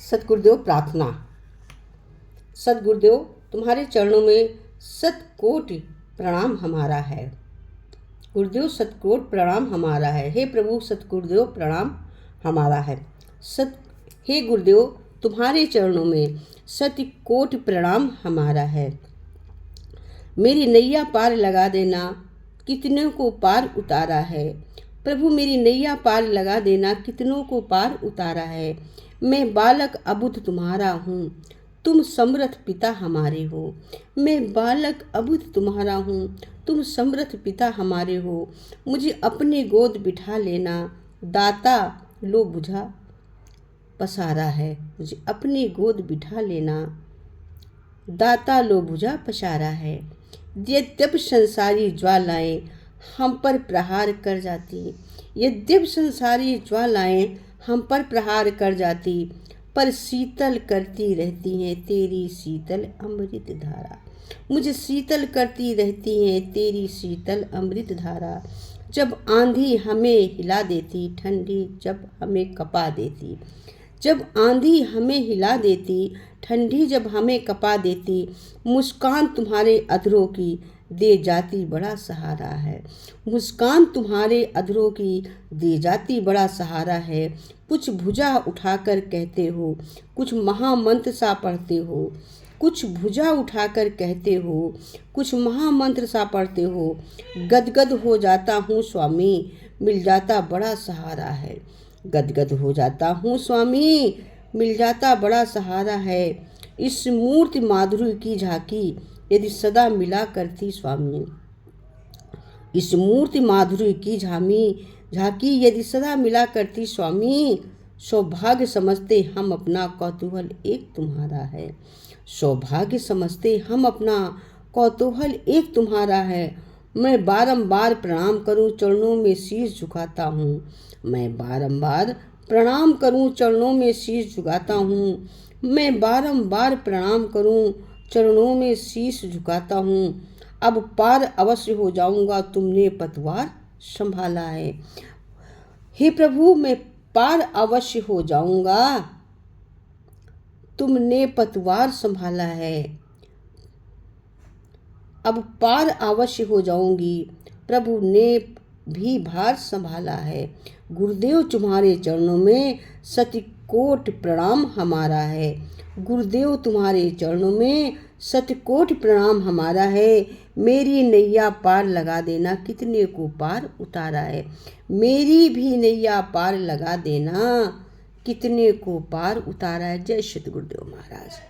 सतगुरुदेव प्रार्थना। सतगुरुदेव तुम्हारे चरणों में शतकोटि प्रणाम हमारा है। गुरुदेव शतकोटि प्रणाम हमारा है। हे प्रभु सतगुरुदेव प्रणाम हमारा है। हे गुरुदेव तुम्हारे चरणों में शतकोटि प्रणाम हमारा है। मेरी नैया पार लगा देना, कितनों को पार उतारा है। प्रभु मेरी नैया पार लगा देना, कितनों को पार उतारा है। मैं बालक अबुध तुम्हारा हूँ, तुम समर्थ पिता हमारे हो। मैं बालक अबुध तुम्हारा हूँ, तुम समर्थ पिता हमारे हो। मुझे अपने गोद बिठा लेना, दाता लो बुझा पसारा है। मुझे अपनी गोद बिठा लेना, दाता लो बुझा पसारा है। यद्यप संसारी ज्वालाएं हम पर प्रहार कर जाती, यद्यप संसारी ज्वालाएं हम पर प्रहार कर जाती, पर शीतल करती रहती हैं तेरी शीतल अमृत धारा। मुझे शीतल करती रहती हैं तेरी शीतल अमृत धारा। जब आंधी हमें हिला देती, ठंडी जब हमें कपा देती। जब आंधी हमें हिला देती, ठंडी जब हमें कपा देती, मुस्कान तुम्हारे अधरों की दे जाती बड़ा सहारा है। मुस्कान तुम्हारे अधरों की दे जाती बड़ा सहारा है। कुछ भुजा उठाकर कहते हो, कुछ महामंत्र सा पढ़ते हो। कुछ भुजा उठाकर कहते हो, कुछ महामंत्र सा पढ़ते हो। गदगद हो जाता हूँ स्वामी, मिल जाता बड़ा सहारा है। गदगद हो जाता हूँ स्वामी, मिल जाता बड़ा सहारा है। इस मूर्ति माधुर्य की झांकी यदि सदा मिला करती स्वामी। इस मूर्ति माधुर्य की झांकी यदि सदा मिला करती स्वामी। सौभाग्य समझते हम अपना कौतूहल एक तुम्हारा है। सौभाग्य समझते हम अपना कौतूहल एक तुम्हारा है। मैं बारंबार प्रणाम करूं चरणों में शीश झुकाता हूँ। मैं बारंबार प्रणाम करूं चरणों में शीश झुकाता हूँ। मैं बारंबार प्रणाम करूं चरणों में शीश झुकाता हूँ। अब पार अवश्य हो जाऊंगा, तुमने पतवार संभाला है। हे प्रभु मैं पार अवश्य हो जाऊंगा, तुमने पतवार संभाला है। अब पार अवश्य हो जाऊंगी, प्रभु ने भी भार संभाला है। गुरुदेव तुम्हारे चरणों में शतकोटि प्रणाम हमारा है। गुरुदेव तुम्हारे चरणों में शतकोटि प्रणाम हमारा है। मेरी नैया पार लगा देना, कितने को पार उतारा है। मेरी भी नैया पार लगा देना, कितने को पार उतारा है। जय श्री गुरुदेव महाराज।